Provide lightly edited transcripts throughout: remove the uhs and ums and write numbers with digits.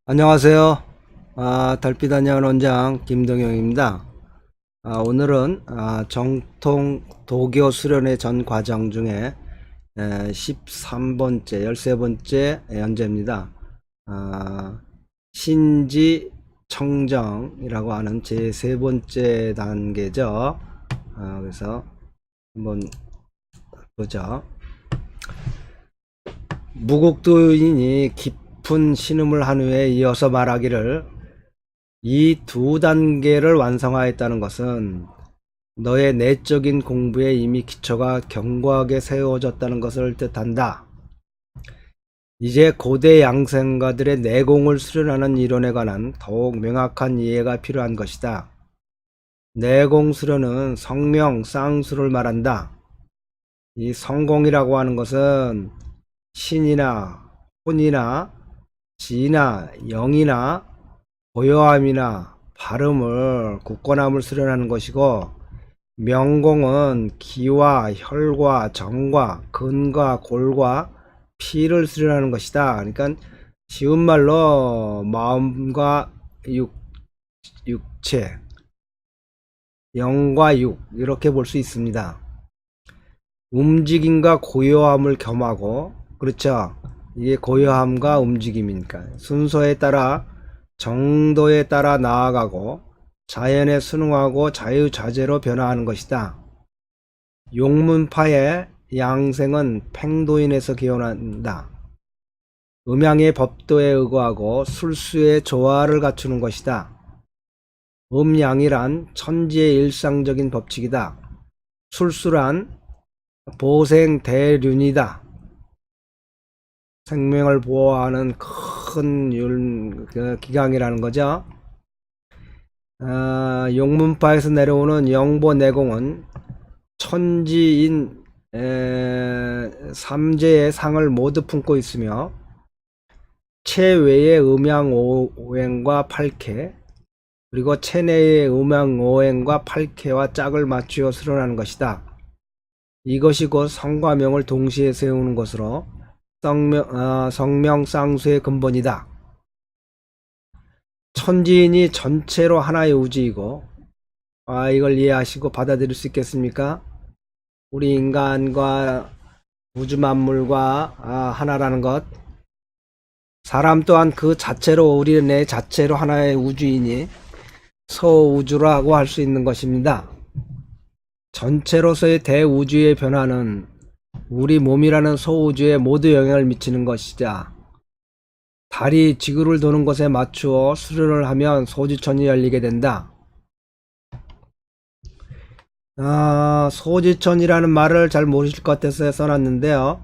안녕하세요. 달빛 안녕 원장 김동영입니다. 오늘은 정통 도교 수련회 전 과정 중에 13번째, 13번째 연재입니다. 신지 청정이라고 하는 제 세 번째 단계죠. 그래서 한번 보죠. 무국도인이 깊은 신음을 한 후에 이어서 말하기를, 이 두 단계를 완성하였다는 것은 너의 내적인 공부에 이미 기초가 견고하게 세워졌다는 것을 뜻한다. 이제 고대 양생가들의 내공을 수련하는 이론에 관한 더욱 명확한 이해가 필요한 것이다. 내공 수련은 성명 쌍수를 말한다. 이 성공이라고 하는 것은 신이나 혼이나 지나 영이나 고요함이나 발음을 굳건함을 수련하는 것이고, 명공은 기와 혈과 정과 근과 골과 피를 수련하는 것이다. 그러니까 쉬운 말로 마음과 육체, 영과 육, 이렇게 볼 수 있습니다. 움직임과 고요함을 겸하고, 그렇죠, 이게 고요함과 움직임이니까 순서에 따라 정도에 따라 나아가고 자연에 순응하고 자유자재로 변화하는 것이다. 용문파의 양생은 팽도인에서 기원한다. 음양의 법도에 의거하고 술수의 조화를 갖추는 것이다. 음양이란 천지의 일상적인 법칙이다. 술수란 보생대륜이다. 생명을 보호하는 큰 기강이라는 거죠. 용문파에서 내려오는 영보내공은 천지인 삼재의 상을 모두 품고 있으며, 체외의 음양오행과 팔캐, 그리고 체내의 음양오행과 팔캐와 짝을 맞추어 수련하는 것이다. 이것이 곧 성과 명을 동시에 세우는 것으로 성명쌍수의 근본이다. 천지인이 전체로 하나의 우주이고, 이걸 이해하시고 받아들일 수 있겠습니까? 우리 인간과 우주 만물과 하나라는 것, 사람 또한 그 자체로, 우리 내 자체로 하나의 우주이니 소우주라고 할 수 있는 것입니다. 전체로서의 대우주의 변화는 우리 몸이라는 소우주에 모두 영향을 미치는 것이자, 달이 지구를 도는 것에 맞추어 수련을 하면 소지천이 열리게 된다. 소지천이라는 말을 잘 모르실 것 같아서 써놨는데요.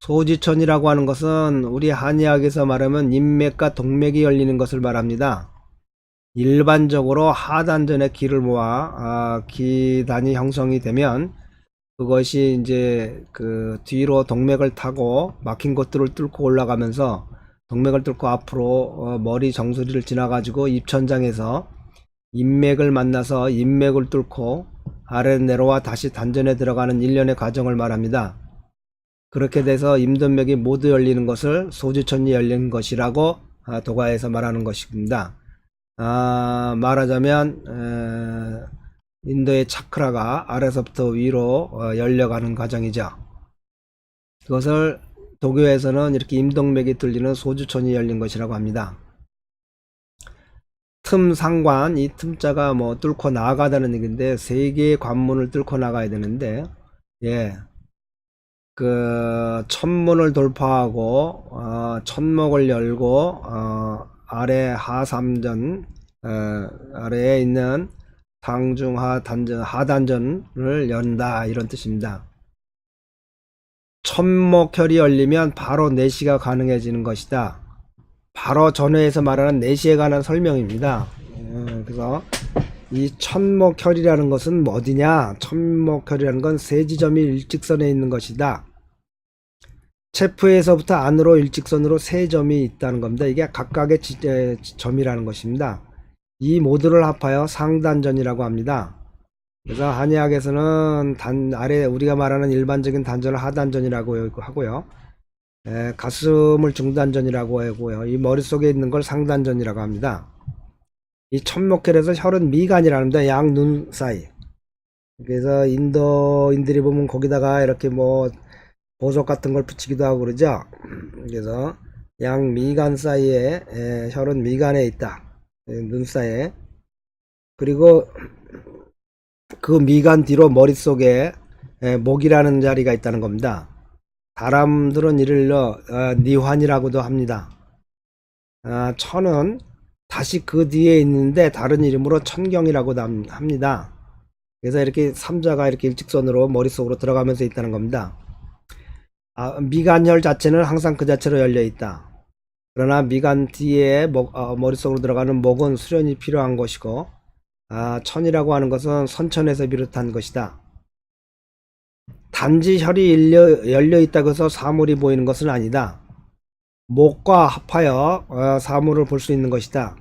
소지천이라고 하는 것은 우리 한의학에서 말하면 인맥과 동맥이 열리는 것을 말합니다. 일반적으로 하단전에 기를 모아 기단이 형성이 되면, 그것이 이제 그 뒤로 동맥을 타고 막힌 곳들을 뚫고 올라가면서 동맥을 뚫고 앞으로 머리 정수리를 지나가지고 입천장에서 인맥을 만나서 인맥을 뚫고 아래 내려와 다시 단전에 들어가는 일련의 과정을 말합니다. 그렇게 돼서 임동맥이 모두 열리는 것을 소지천이 열린 것이라고 도가에서 말하는 것입니다. 말하자면 인도의 차크라가 아래서부터 위로 열려가는 과정이죠. 그것을 도교에서는 이렇게 임동맥이 뚫리는 소주천이 열린 것이라고 합니다. 틈상관, 이 틈자가 뭐 뚫고 나가다는 얘기인데, 세 개의 관문을 뚫고 나가야 되는데, 그 천문을 돌파하고 천목을 열고 아래 하삼전, 아래에 있는 상중하 단전, 하단전을 연다, 이런 뜻입니다. 천목혈이 열리면 바로 내시가 가능해지는 것이다. 바로 전회에서 말하는 내시에 관한 설명입니다. 그래서 이 천목혈이라는 것은 어디냐? 천목혈이라는 건 세 지점이 일직선에 있는 것이다. 체프에서부터 안으로 일직선으로 세 점이 있다는 겁니다. 이게 각각의 점이라는 것입니다. 이 모두를 합하여 상단전이라고 합니다. 그래서 한의학에서는 아래 우리가 말하는 일반적인 단전을 하단전이라고 하고요. 가슴을 중단전이라고 하고요. 이 머릿속에 있는 걸 상단전이라고 합니다. 이 천목혈에서 혈은 미간이라는데 양 눈 사이. 그래서 인도인들이 보면 거기다가 이렇게 뭐 보석 같은 걸 붙이기도 하고 그러죠. 그래서 양 미간 사이에 혈은 미간에 있다. 눈 사이에. 그리고 그 미간 뒤로 머릿속에 목이라는 자리가 있다는 겁니다. 사람들은 이를 니환이라고도 합니다. 천은 다시 그 뒤에 있는데 다른 이름으로 천경이라고도 합니다. 그래서 이렇게 삼자가 이렇게 일직선으로 머릿속으로 들어가면서 있다는 겁니다. 미간혈 자체는 항상 그 자체로 열려 있다. 그러나 미간 뒤에 머릿속으로 들어가는 목은 수련이 필요한 것이고, 천이라고 하는 것은 선천에서 비롯한 것이다. 단지 혈이 열려 있다고 해서 사물이 보이는 것은 아니다. 목과 합하여 사물을 볼 수 있는 것이다.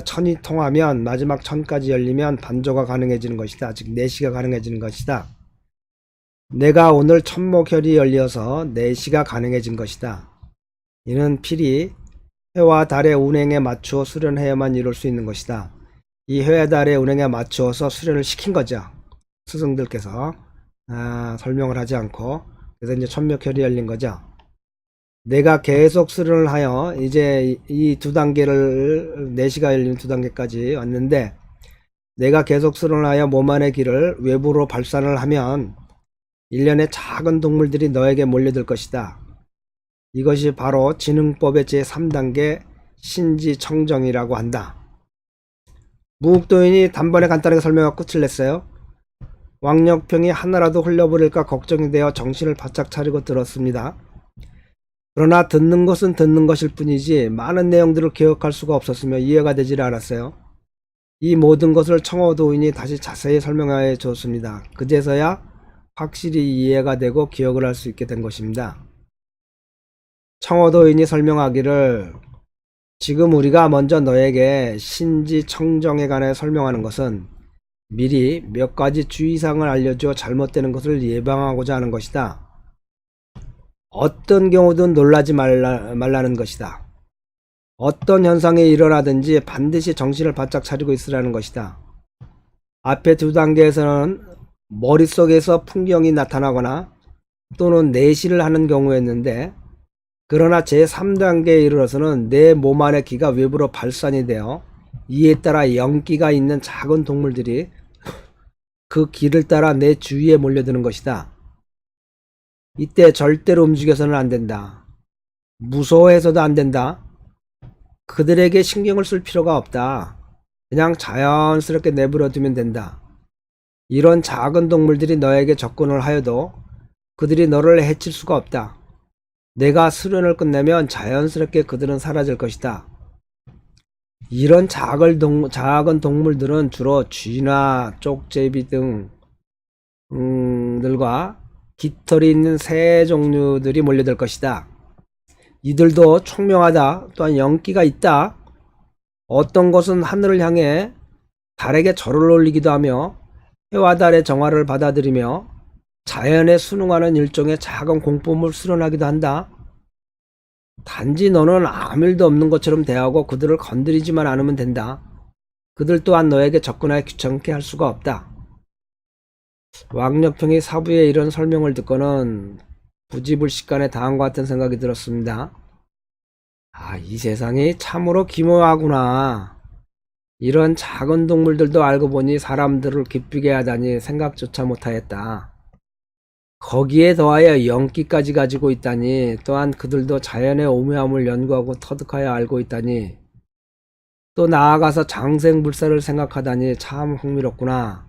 천이 통하면 마지막 천까지 열리면 반조가 가능해지는 것이다. 즉 내시가 가능해지는 것이다. 내가 오늘 천목혈이 열려서 내시가 가능해진 것이다. 이는 필히 해와 달의 운행에 맞추어 수련해야만 이룰 수 있는 것이다. 이 해와 달의 운행에 맞추어서 수련을 시킨 거죠. 스승들께서 설명을 하지 않고. 그래서 이제 천목혈이 열린 거죠. 내가 계속 수련을 하여 이제 이 두 단계를 내시가 열린 두 단계까지 왔는데, 내가 계속 수련을 하여 몸 안의 기를 외부로 발산을 하면 일련의 작은 동물들이 너에게 몰려들 것이다. 이것이 바로 지능법의 제3단계 신지청정이라고 한다. 무국도인이 단번에 간단하게 설명하고 끝을 냈어요. 왕력평이 하나라도 흘려버릴까 걱정이 되어 정신을 바짝 차리고 들었습니다. 그러나 듣는 것은 듣는 것일 뿐이지 많은 내용들을 기억할 수가 없었으며 이해가 되질 않았어요. 이 모든 것을 청어도인이 다시 자세히 설명해 줬습니다. 그제서야 확실히 이해가 되고 기억을 할 수 있게 된 것입니다. 청어도인이 설명하기를, 지금 우리가 먼저 너에게 신지청정에 관해 설명하는 것은 미리 몇 가지 주의사항을 알려주어 잘못되는 것을 예방하고자 하는 것이다. 어떤 경우든 놀라지 말라는 것이다. 어떤 현상이 일어나든지 반드시 정신을 바짝 차리고 있으라는 것이다. 앞에 두 단계에서는 머릿속에서 풍경이 나타나거나 또는 내시를 하는 경우였는데, 그러나 제3단계에 이르러서는 내 몸 안의 기가 외부로 발산이 되어 이에 따라 영기가 있는 작은 동물들이 그 기를 따라 내 주위에 몰려드는 것이다. 이때 절대로 움직여서는 안 된다. 무서워해서도 안 된다. 그들에게 신경을 쓸 필요가 없다. 그냥 자연스럽게 내버려 두면 된다. 이런 작은 동물들이 너에게 접근을 하여도 그들이 너를 해칠 수가 없다. 내가 수련을 끝내면 자연스럽게 그들은 사라질 것이다. 이런 작은 동물들은 주로 쥐나 쪽제비 등들과 깃털이 있는 새 종류들이 몰려들 것이다. 이들도 총명하다. 또한 영기가 있다. 어떤 것은 하늘을 향해 달에게 절을 올리기도 하며 해와 달의 정화를 받아들이며 자연에 순응하는 일종의 작은 공법을 수련하기도 한다. 단지 너는 아무 일도 없는 것처럼 대하고 그들을 건드리지만 않으면 된다. 그들 또한 너에게 접근하여 귀찮게 할 수가 없다. 왕력평이 사부의 이런 설명을 듣고는 부지불식간에 당한 것 같은 생각이 들었습니다. 이 세상이 참으로 기묘하구나. 이런 작은 동물들도 알고 보니 사람들을 기쁘게 하다니 생각조차 못하였다. 거기에 더하여 영기까지 가지고 있다니, 또한 그들도 자연의 오묘함을 연구하고 터득하여 알고 있다니, 또 나아가서 장생불사를 생각하다니 참 흥미롭구나.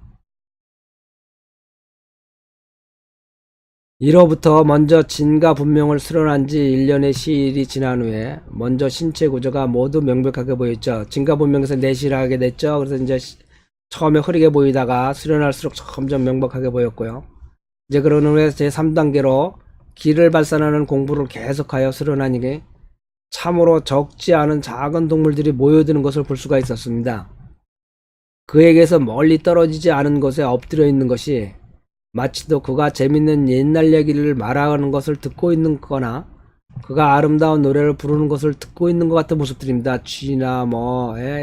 이로부터 먼저 진가분명을 수련한 지 1년의 시일이 지난 후에 먼저 신체 구조가 모두 명백하게 보였죠. 진가분명에서 내시를 하게 됐죠. 그래서 이제 처음에 흐리게 보이다가 수련할수록 점점 명백하게 보였고요. 이제 그런 후에 제3단계로 기를 발산하는 공부를 계속하여 수련하니 참으로 적지 않은 작은 동물들이 모여드는 것을 볼 수가 있었습니다. 그에게서 멀리 떨어지지 않은 곳에 엎드려 있는 것이 마치도 그가 재밌는 옛날 얘기를 말하는 것을 듣고 있는 거나 그가 아름다운 노래를 부르는 것을 듣고 있는 것 같은 모습들입니다. 쥐나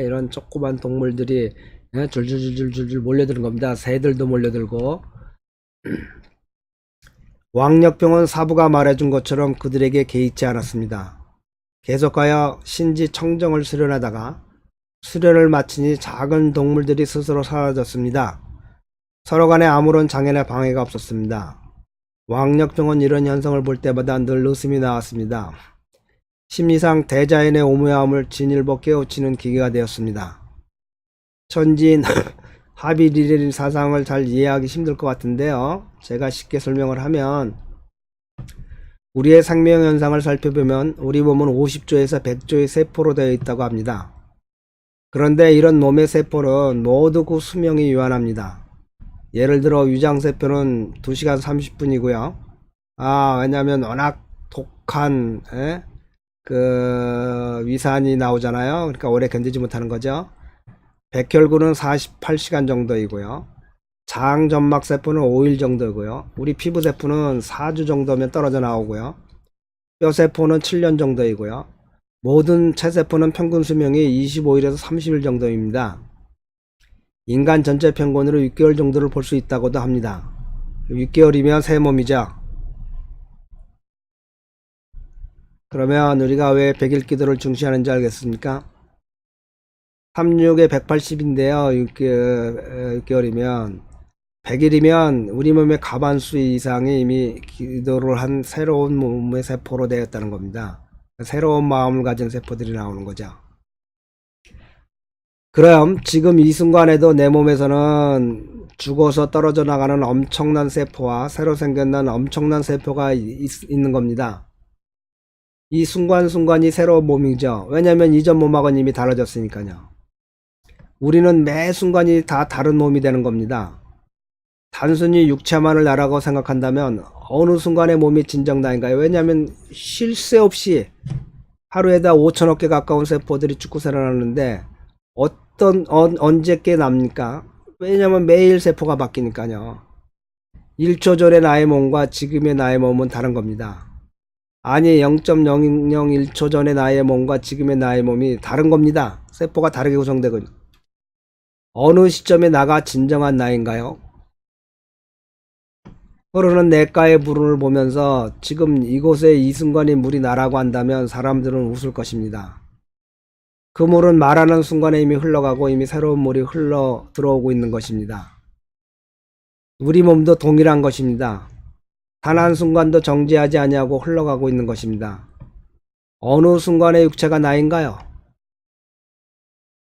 이런 조그만 동물들이 줄줄줄줄줄 몰려드는 겁니다. 새들도 몰려들고. 왕력병은 사부가 말해준 것처럼 그들에게 개의치 않았습니다. 계속하여 신지 청정을 수련하다가 수련을 마치니 작은 동물들이 스스로 사라졌습니다. 서로 간에 아무런 장애나 방해가 없었습니다. 왕력병은 이런 현상을 볼 때마다 늘 웃음이 나왔습니다. 심리상 대자연의 오묘함을 진일보 깨우치는 기계가 되었습니다. 천지인 하비리레 사상을 잘 이해하기 힘들 것 같은데요. 제가 쉽게 설명을 하면 우리의 생명 현상을 살펴보면 우리 몸은 50조에서 100조의 세포로 되어 있다고 합니다. 그런데 이런 몸의 세포는 모두 그 수명이 유한합니다. 예를 들어 위장세포는 2시간 30분이고요. 왜냐면 워낙 독한 위산이 나오잖아요. 그러니까 오래 견디지 못하는 거죠. 백혈구는 48시간 정도이고요. 장점막세포는 5일 정도고요. 우리 피부세포는 4주 정도면 떨어져 나오고요. 뼈세포는 7년 정도이고요. 모든 체세포는 평균 수명이 25일에서 30일 정도입니다. 인간 전체 평균으로 6개월 정도를 볼 수 있다고도 합니다. 6개월이면 새 몸이죠. 그러면 우리가 왜 100일 기도를 중시하는지 알겠습니까? 36에 180인데요. 6개월이면 100일이면 우리 몸의 과반수 이상이 이미 기도를 한 새로운 몸의 세포로 되었다는 겁니다. 새로운 마음을 가진 세포들이 나오는 거죠. 그럼 지금 이 순간에도 내 몸에서는 죽어서 떨어져 나가는 엄청난 세포와 새로 생겨난 엄청난 세포가 있는 겁니다. 이 순간순간이 새로운 몸이죠. 왜냐면 이전 몸하고는 이미 달라졌으니까요. 우리는 매 순간이 다 다른 몸이 되는 겁니다. 단순히 육체만을 나라고 생각한다면 어느 순간의 몸이 진정 나인가요? 왜냐하면 쉴 새 없이 하루에다 5천억 개 가까운 세포들이 죽고 살아나는데 언제 꽤 납니까? 왜냐면 매일 세포가 바뀌니까요. 1초 전의 나의 몸과 지금의 나의 몸은 다른 겁니다. 아니 0.001초 전의 나의 몸과 지금의 나의 몸이 다른 겁니다. 세포가 다르게 구성되고 어느 시점에 나가 진정한 나인가요? 흐르는 냇가의 물을 보면서 지금 이곳에 이 순간이 물이 나라고 한다면 사람들은 웃을 것입니다. 그 물은 말하는 순간에 이미 흘러가고 이미 새로운 물이 흘러 들어오고 있는 것입니다. 우리 몸도 동일한 것입니다. 단 한순간도 정지하지 아니하고 흘러가고 있는 것입니다. 어느 순간에 육체가 나인가요?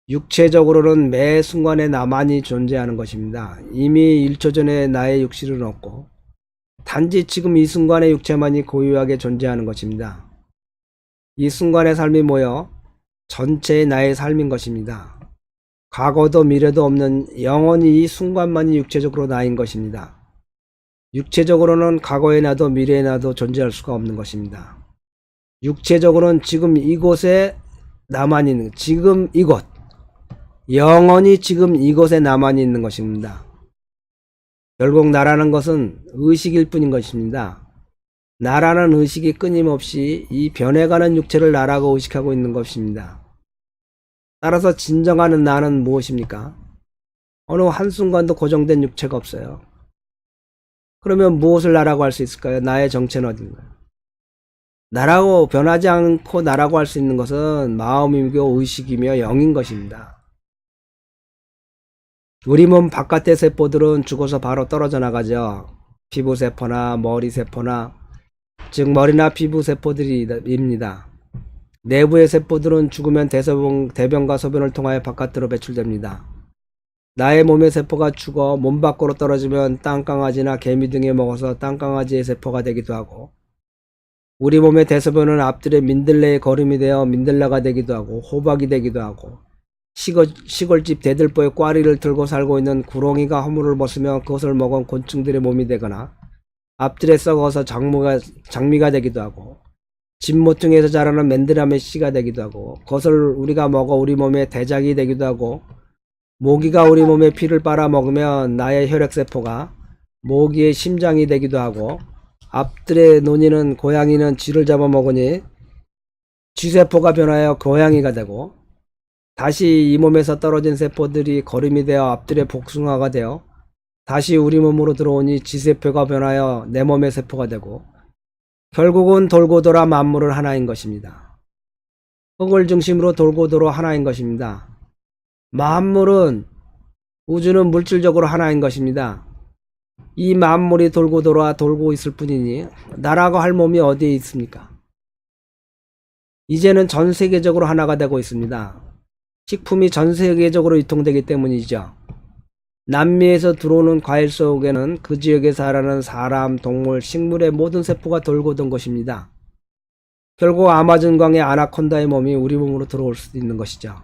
육체적으로는 매 순간에 나만이 존재하는 것입니다. 이미 1초 전에 나의 육실은 없고 단지 지금 이 순간의 육체만이 고유하게 존재하는 것입니다. 이 순간의 삶이 모여 전체의 나의 삶인 것입니다. 과거도 미래도 없는 영원히 이 순간만이 육체적으로 나인 것입니다. 육체적으로는 과거의 나도 미래의 나도 존재할 수가 없는 것입니다. 육체적으로는 지금 이곳에 나만 있는, 지금 이곳, 영원히 지금 이곳에 나만 있는 것입니다. 결국 나라는 것은 의식일 뿐인 것입니다. 나라는 의식이 끊임없이 이 변해가는 육체를 나라고 의식하고 있는 것입니다. 따라서 진정한 나는 무엇입니까? 어느 한순간도 고정된 육체가 없어요. 그러면 무엇을 나라고 할 수 있을까요? 나의 정체는 어딘가요? 나라고 변하지 않고 나라고 할 수 있는 것은 마음이며 의식이며 영인 것입니다. 우리 몸 바깥의 세포들은 죽어서 바로 떨어져 나가죠. 피부세포나 머리세포나, 즉 머리나 피부세포들입니다. 내부의 세포들은 죽으면 대변과 소변을 통하여 바깥으로 배출됩니다. 나의 몸의 세포가 죽어 몸 밖으로 떨어지면 땅강아지나 개미 등에 먹어서 땅강아지의 세포가 되기도 하고, 우리 몸의 대소변은 앞들의 민들레의 거름이 되어 민들레가 되기도 하고 호박이 되기도 하고, 시골집 대들보에 꽈리를 들고 살고 있는 구렁이가 허물을 벗으며 그것을 먹은 곤충들의 몸이 되거나, 앞들에 썩어서 장미가 되기도 하고, 진모퉁이에서 자라는 맨드라메 씨가 되기도 하고, 그것을 우리가 먹어 우리 몸의 대작이 되기도 하고, 모기가 우리 몸의 피를 빨아먹으면 나의 혈액세포가 모기의 심장이 되기도 하고, 앞들의 논이는 고양이는 쥐를 잡아먹으니 쥐세포가 변하여 고양이가 되고, 다시 이 몸에서 떨어진 세포들이 거름이 되어 앞들의 복숭아가 되어 다시 우리 몸으로 들어오니 쥐세포가 변하여 내 몸의 세포가 되고, 결국은 돌고 돌아 만물은 하나인 것입니다. 흙을 중심으로 돌고 돌아 하나인 것입니다. 만물은, 우주는 물질적으로 하나인 것입니다. 이 만물이 돌고 돌아 돌고 있을 뿐이니 나라고 할 몸이 어디에 있습니까? 이제는 전 세계적으로 하나가 되고 있습니다. 식품이 전 세계적으로 유통되기 때문이죠. 남미에서 들어오는 과일 속에는 그 지역에 살아가는 사람, 동물, 식물의 모든 세포가 돌고 돈 것입니다. 결국 아마존강의 아나콘다의 몸이 우리 몸으로 들어올 수도 있는 것이죠.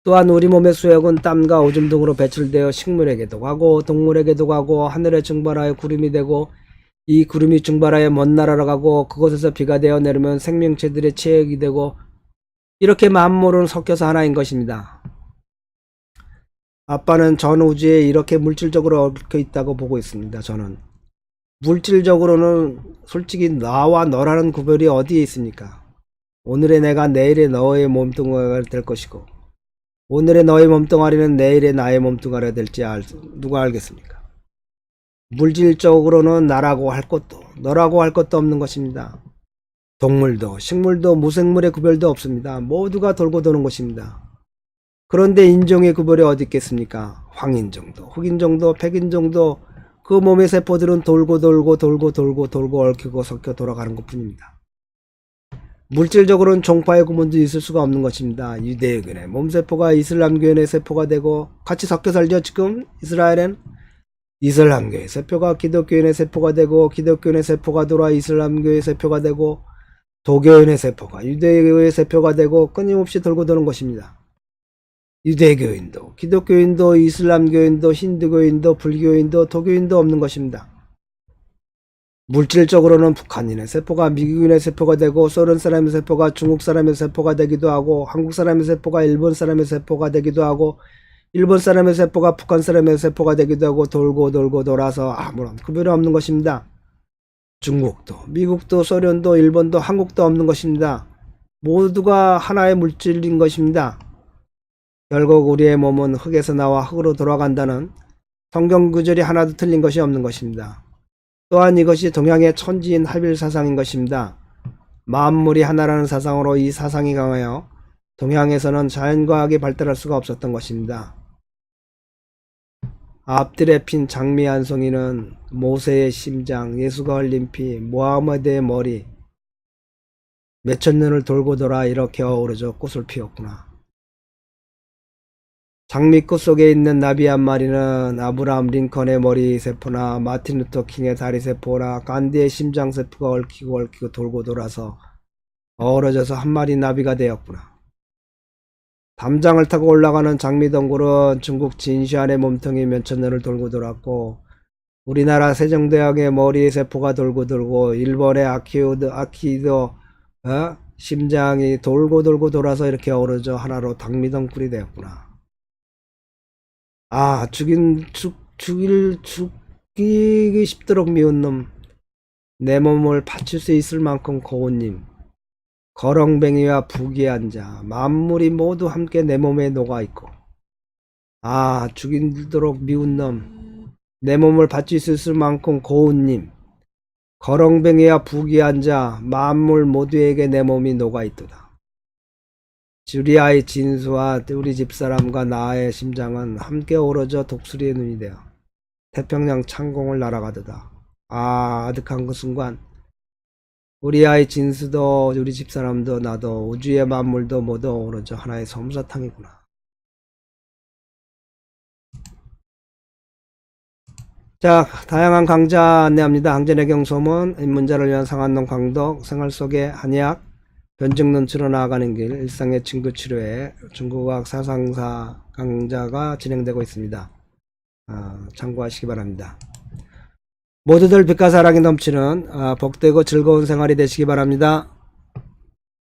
또한 우리 몸의 수액은 땀과 오줌 등으로 배출되어 식물에게도 가고 동물에게도 가고 하늘에 증발하여 구름이 되고, 이 구름이 증발하여 먼 나라로 가고 그곳에서 비가 되어 내리면 생명체들의 체액이 되고, 이렇게 만물은 섞여서 하나인 것입니다. 아빠는 전 우주에 이렇게 물질적으로 얽혀 있다고 보고 있습니다. 저는 물질적으로는 솔직히 나와 너라는 구별이 어디에 있습니까? 오늘의 내가 내일의 너의 몸뚱아리가 될 것이고, 오늘의 너의 몸뚱아리는 내일의 나의 몸뚱아리가 될지 누가 알겠습니까? 물질적으로는 나라고 할 것도 너라고 할 것도 없는 것입니다. 동물도 식물도 무생물의 구별도 없습니다. 모두가 돌고 도는 것입니다. 그런데 인종의 구별이 어디 있겠습니까? 황인종도 흑인종도 백인종도 그 몸의 세포들은 돌고 얽히고 섞여 돌아가는 것 뿐입니다. 물질적으로는 종파의 구분도 있을 수가 없는 것입니다. 유대교인의 몸세포가 이슬람교인의 세포가 되고 같이 섞여 살죠. 지금 이스라엘엔 이슬람교의 세포가 기독교인의 세포가 되고, 기독교인의 세포가 돌아 이슬람교의 세포가 되고, 도교인의 세포가 유대교의 세포가 되고 끊임없이 돌고 도는 것입니다. 유대교인도 기독교인도 이슬람교인도 힌두교인도 불교인도 도교인도 없는 것입니다. 물질적으로는 북한인의 세포가 미국인의 세포가 되고, 소련 사람의 세포가 중국 사람의 세포가 되기도 하고, 한국 사람의 세포가 일본 사람의 세포가 되기도 하고, 일본 사람의 세포가 북한 사람의 세포가 되기도 하고, 돌고 돌아서 아무런 구별이 없는 것입니다. 중국도 미국도 소련도 일본도 한국도 없는 것입니다. 모두가 하나의 물질인 것입니다. 결국 우리의 몸은 흙에서 나와 흙으로 돌아간다는 성경 구절이 하나도 틀린 것이 없는 것입니다. 또한 이것이 동양의 천지인 합일 사상인 것입니다. 만물이 하나라는 사상으로 이 사상이 강하여 동양에서는 자연과학이 발달할 수가 없었던 것입니다. 앞들에 핀 장미 한 송이는 모세의 심장, 예수가 흘린 피, 모하메드의 머리, 몇천 년을 돌고 돌아 이렇게 어우러져 꽃을 피웠구나. 장미꽃 속에 있는 나비 한 마리는 아브라함 링컨의 머리 세포나 마틴 루터 킹의 다리 세포나 간디의 심장 세포가 얽히고 돌고 돌아서 어우러져서 한 마리 나비가 되었구나. 담장을 타고 올라가는 장미덩굴은 중국 진시안의 몸통이 몇천 년을 돌고 돌았고, 우리나라 세종대왕의 머리 세포가 돌고 일본의 아키히도 심장이 돌고 돌아서 이렇게 어우러져 하나로 장미덩굴이 되었구나. 아, 죽이기 쉽도록 미운 놈, 내 몸을 바칠 수 있을 만큼 고운 님, 거렁뱅이와 부귀한 자, 만물이 모두 함께 내 몸에 녹아있고, 아, 죽이도록 미운 놈, 내 몸을 바칠 수 있을 만큼 고운 님, 거렁뱅이와 부귀한 자, 만물 모두에게 내 몸이 녹아있도다. 주리아의 진수와 우리 집사람과 나의 심장은 함께 어우러져 독수리의 눈이 되어 태평양 창공을 날아가도다. 아, 아득한 그 순간 우리 아이 진수도 우리 집사람도 나도 우주의 만물도 모두 어우러져 하나의 솜사탕이구나. 자, 다양한 강좌 안내합니다. 항전해경 소문, 입문자를 위한 상한론 강독, 생활 속의 한의학, 변증론치로 나아가는 길, 일상의 친구치료에 중국어학 사상사 강좌가 진행되고 있습니다. 참고하시기 바랍니다. 모두들 빛과 사랑이 넘치는 복되고 즐거운 생활이 되시기 바랍니다.